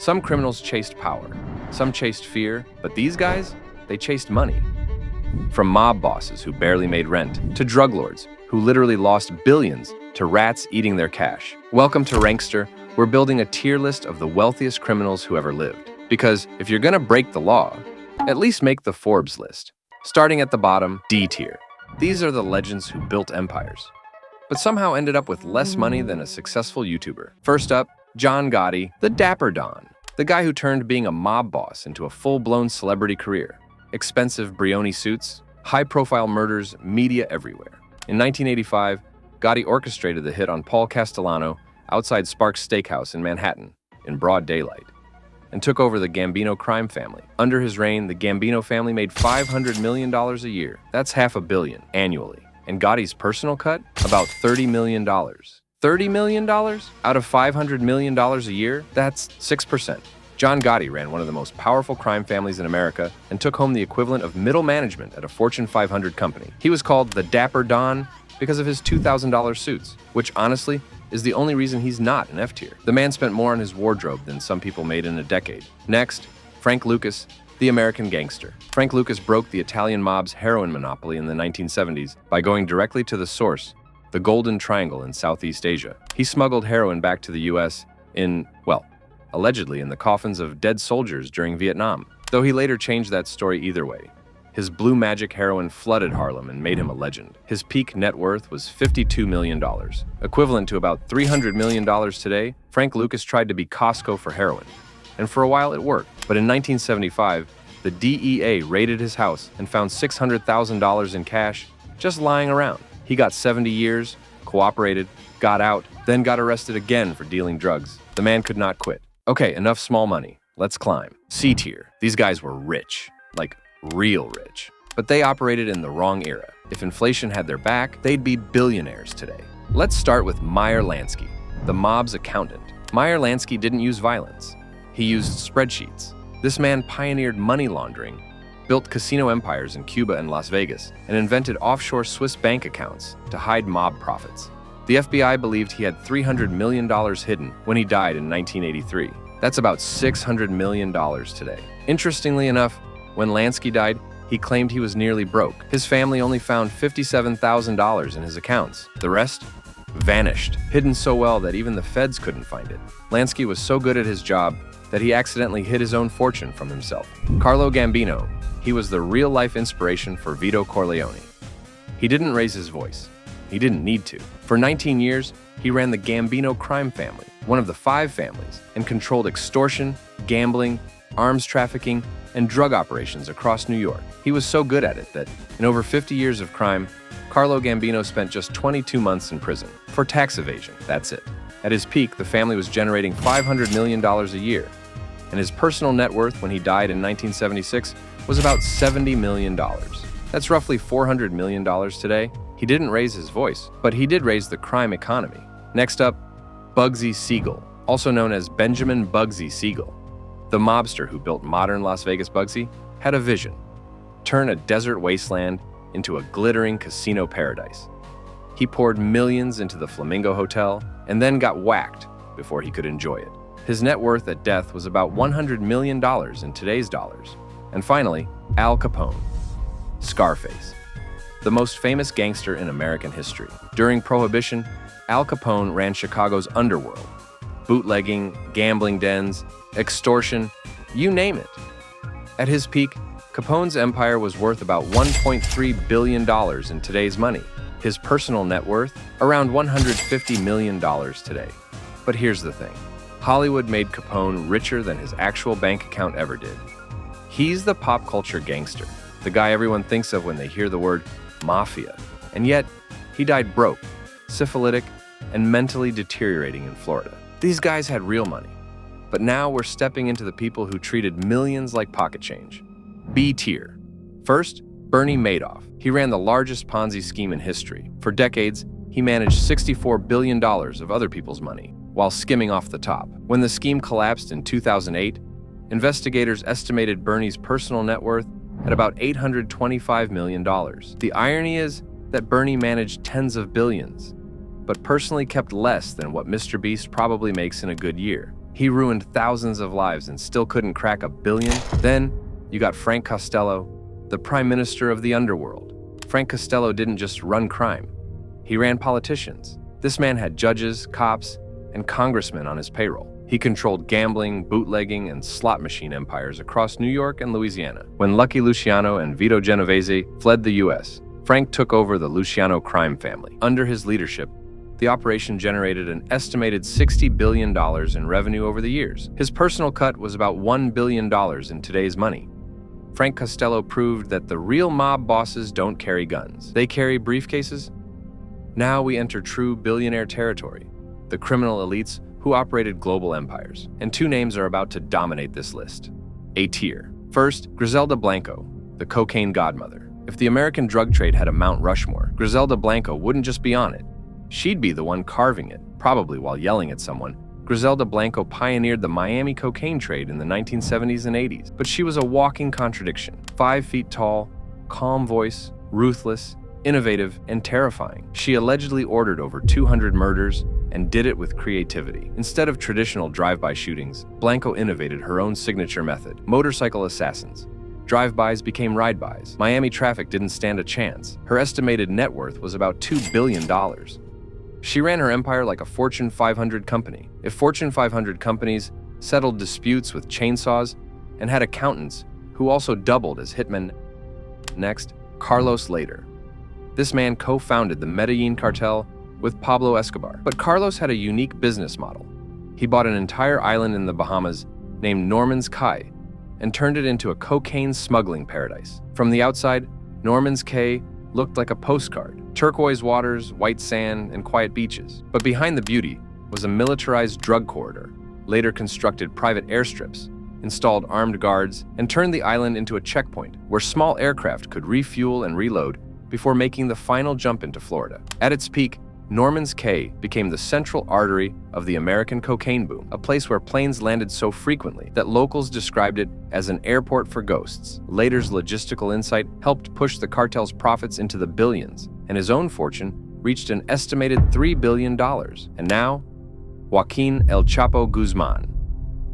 Some criminals chased power, some chased fear, but these guys, they chased money. From mob bosses who barely made rent, to drug lords who literally lost billions, to rats eating their cash. Welcome to Rankster. We're building a tier list of the wealthiest criminals who ever lived. Because if you're gonna break the law, at least make the Forbes list. Starting at the bottom, D tier. These are the legends who built empires, but somehow ended up with less money than a successful YouTuber. First up, John Gotti, the Dapper Don, the guy who turned being a mob boss into a full-blown celebrity career. Expensive Brioni suits, high-profile murders, media everywhere. In 1985, Gotti orchestrated the hit on Paul Castellano outside Sparks Steakhouse in Manhattan in broad daylight and took over the Gambino crime family. Under his reign, the Gambino family made $500 million a year. That's $500 million annually. And Gotti's personal cut? About $30 million. $30 million out of $500 million a year? That's 6%. John Gotti ran one of the most powerful crime families in America and took home the equivalent of middle management at a Fortune 500 company. He was called the Dapper Don because of his $2,000 suits, which honestly is the only reason he's not an F tier. The man spent more on his wardrobe than some people made in a decade. Next, Frank Lucas, the American gangster. Frank Lucas broke the Italian mob's heroin monopoly in the 1970s by going directly to the source, the Golden Triangle in Southeast Asia. He smuggled heroin back to the US in, well, allegedly in the coffins of dead soldiers during Vietnam, though he later changed that story either way. His blue magic heroin flooded Harlem and made him a legend. His peak net worth was $52 million. Equivalent to about $300 million today, Frank Lucas tried to be Costco for heroin. And for a while it worked. But in 1975, the DEA raided his house and found $600,000 in cash just lying around. He got 70 years, cooperated, got out, then got arrested again for dealing drugs. The man could not quit. Okay, enough small money. Let's climb. C tier. These guys were rich. Like, real rich. But they operated in the wrong era. If inflation had their back, they'd be billionaires today. Let's start with Meyer Lansky, the mob's accountant. Meyer Lansky didn't use violence. He used spreadsheets. This man pioneered money laundering, built casino empires in Cuba and Las Vegas, and invented offshore Swiss bank accounts to hide mob profits. The FBI believed he had $300 million hidden when he died in 1983. That's about $600 million today. Interestingly enough, when Lansky died, he claimed he was nearly broke. His family only found $57,000 in his accounts. The rest vanished, hidden so well that even the feds couldn't find it. Lansky was so good at his job that he accidentally hid his own fortune from himself. Carlo Gambino, he was the real-life inspiration for Vito Corleone. He didn't raise his voice. He didn't need to. For 19 years, he ran the Gambino crime family, one of the 5 families, and controlled extortion, gambling, arms trafficking, and drug operations across New York. He was so good at it that, in over 50 years of crime, Carlo Gambino spent just 22 months in prison for tax evasion. That's it. At his peak, the family was generating $500 million a year, and his personal net worth when he died in 1976 was about $70 million. That's roughly $400 million today. He didn't raise his voice, but he did raise the crime economy. Next up, Bugsy Siegel, also known as Benjamin Bugsy Siegel. The mobster who built modern Las Vegas Bugsy had a vision: turn a desert wasteland into a glittering casino paradise. He poured millions into the Flamingo Hotel and then got whacked before he could enjoy it. His net worth at death was about $100 million in today's dollars. And finally, Al Capone, Scarface, the most famous gangster in American history. During Prohibition, Al Capone ran Chicago's underworld. Bootlegging, gambling dens, extortion, you name it. At his peak, Capone's empire was worth about $1.3 billion in today's money. His personal net worth, around $150 million today. But here's the thing. Hollywood made Capone richer than his actual bank account ever did. He's the pop culture gangster, the guy everyone thinks of when they hear the word mafia. And yet, he died broke, syphilitic, and mentally deteriorating in Florida. These guys had real money. But now we're stepping into the people who treated millions like pocket change. B tier. First, Bernie Madoff. He ran the largest Ponzi scheme in history. For decades, he managed $64 billion of other people's money, while skimming off the top. When the scheme collapsed in 2008, investigators estimated Bernie's personal net worth at about $825 million. The irony is that Bernie managed tens of billions, but personally kept less than what Mr. Beast probably makes in a good year. He ruined thousands of lives and still couldn't crack $1 billion. Then, you got Frank Costello, the Prime Minister of the underworld. Frank Costello didn't just run crime. He ran politicians. This man had judges, cops, and congressmen on his payroll. He controlled gambling, bootlegging, and slot machine empires across New York and Louisiana. When Lucky Luciano and Vito Genovese fled the U.S., Frank took over the Luciano crime family. Under his leadership, the operation generated an estimated $60 billion in revenue over the years. His personal cut was about $1 billion in today's money. Frank Costello proved that the real mob bosses don't carry guns. They carry briefcases. Now we enter true billionaire territory, the criminal elites who operated global empires. And two names are about to dominate this list. A tier. First, Griselda Blanco, the cocaine godmother. If the American drug trade had a Mount Rushmore, Griselda Blanco wouldn't just be on it. She'd be the one carving it, probably while yelling at someone. Griselda Blanco pioneered the Miami cocaine trade in the 1970s and 80s, but she was a walking contradiction. 5 feet tall, calm voice, ruthless, innovative, and terrifying. She allegedly ordered over 200 murders and did it with creativity. Instead of traditional drive-by shootings, Blanco innovated her own signature method: motorcycle assassins. Drive-bys became ride-bys. Miami traffic didn't stand a chance. Her estimated net worth was about $2 billion. She ran her empire like a Fortune 500 company. If Fortune 500 companies settled disputes with chainsaws and had accountants who also doubled as hitmen. Next, Carlos later. This man co-founded the Medellin cartel with Pablo Escobar. But Carlos had a unique business model. He bought an entire island in the Bahamas named Norman's Cay and turned it into a cocaine smuggling paradise. From the outside, Norman's Cay looked like a postcard: turquoise waters, white sand, and quiet beaches. But behind the beauty was a militarized drug corridor, later constructed private airstrips, installed armed guards, and turned the island into a checkpoint where small aircraft could refuel and reload before making the final jump into Florida. At its peak, Norman's Cay became the central artery of the American cocaine boom, a place where planes landed so frequently that locals described it as an airport for ghosts. Later's logistical insight helped push the cartel's profits into the billions, and his own fortune reached an estimated $3 billion. And now, Joaquin El Chapo Guzman,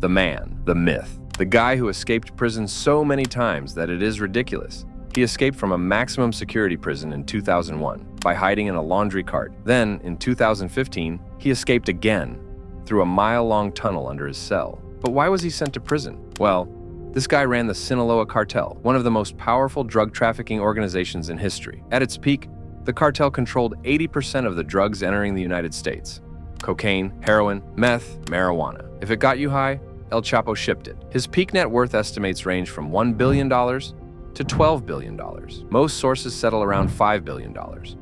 the man, the myth, the guy who escaped prison so many times that it is ridiculous. He escaped from a maximum security prison in 2001 by hiding in a laundry cart. Then, in 2015, he escaped again through a mile-long tunnel under his cell. But why was he sent to prison? Well, this guy ran the Sinaloa cartel, one of the most powerful drug trafficking organizations in history. At its peak, the cartel controlled 80% of the drugs entering the United States: cocaine, heroin, meth, marijuana. If it got you high, El Chapo shipped it. His peak net worth estimates range from $1 billion to $12 billion. Most sources settle around $5 billion.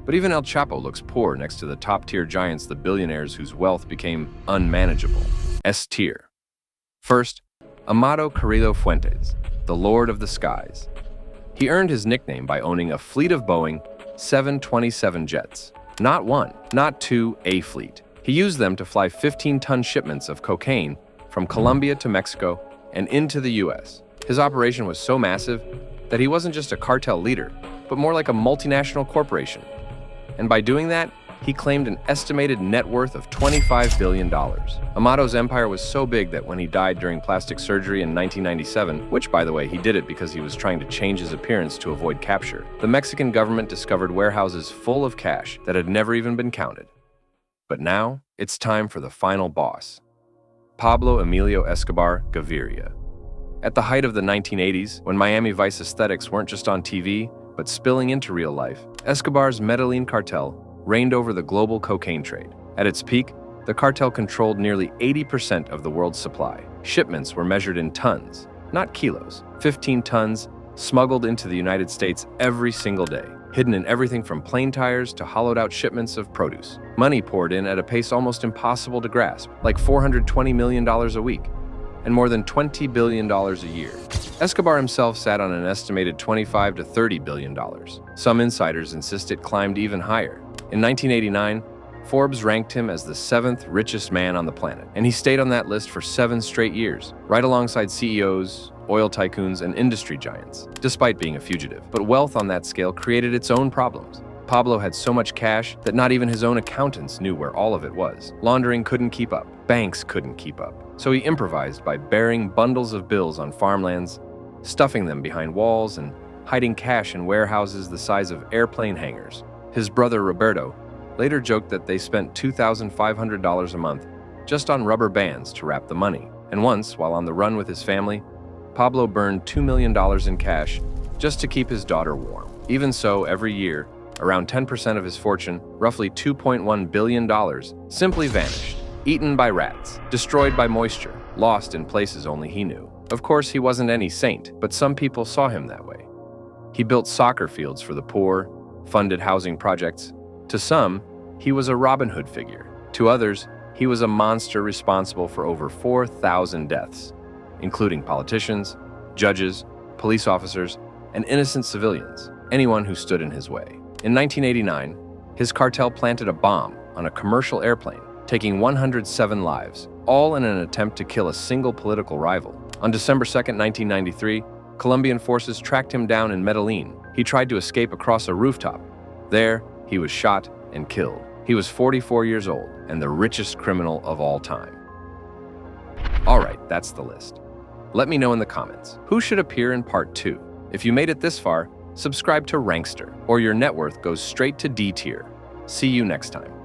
But even El Chapo looks poor next to the top-tier giants, the billionaires whose wealth became unmanageable. S tier. First, Amado Carrillo Fuentes, the Lord of the Skies. He earned his nickname by owning a fleet of Boeing 727 jets. Not one, not two, a fleet. He used them to fly 15-ton shipments of cocaine from Colombia to Mexico and into the U.S. His operation was so massive that he wasn't just a cartel leader, but more like a multinational corporation. And by doing that, he claimed an estimated net worth of $25 billion. Amado's empire was so big that when he died during plastic surgery in 1997, which, by the way, he did it because he was trying to change his appearance to avoid capture, the Mexican government discovered warehouses full of cash that had never even been counted. But now, it's time for the final boss: Pablo Emilio Escobar Gaviria. At the height of the 1980s, when Miami Vice aesthetics weren't just on TV, but spilling into real life, Escobar's Medellin cartel reigned over the global cocaine trade. At its peak, the cartel controlled nearly 80% of the world's supply. Shipments were measured in tons, not kilos. 15 tons smuggled into the United States every single day, hidden in everything from plane tires to hollowed-out shipments of produce. Money poured in at a pace almost impossible to grasp, like $420 million a week, and more than $20 billion a year. Escobar himself sat on an estimated $25 to $30 billion. Some insiders insist it climbed even higher. In 1989, Forbes ranked him as the 7th richest man on the planet, and he stayed on that list for 7 straight years, right alongside CEOs, oil tycoons, and industry giants, despite being a fugitive. But wealth on that scale created its own problems. Pablo had so much cash that not even his own accountants knew where all of it was. Laundering couldn't keep up. Banks couldn't keep up. So he improvised by burying bundles of bills on farmlands, stuffing them behind walls, and hiding cash in warehouses the size of airplane hangars. His brother Roberto later joked that they spent $2,500 a month just on rubber bands to wrap the money. And once, while on the run with his family, Pablo burned $2 million in cash just to keep his daughter warm. Even so, every year, around 10% of his fortune, roughly $2.1 billion, simply vanished, eaten by rats, destroyed by moisture, lost in places only he knew. Of course, he wasn't any saint, but some people saw him that way. He built soccer fields for the poor, funded housing projects. To some, he was a Robin Hood figure. To others, he was a monster responsible for over 4,000 deaths, including politicians, judges, police officers, and innocent civilians, anyone who stood in his way. In 1989, his cartel planted a bomb on a commercial airplane, taking 107 lives, all in an attempt to kill a single political rival. On December 2, 1993, Colombian forces tracked him down in Medellin. He tried to escape across a rooftop. There, he was shot and killed. He was 44 years old and the richest criminal of all time. All right, that's the list. Let me know in the comments, who should appear in part 2? If you made it this far, subscribe to Rankster, or your net worth goes straight to D tier. See you next time.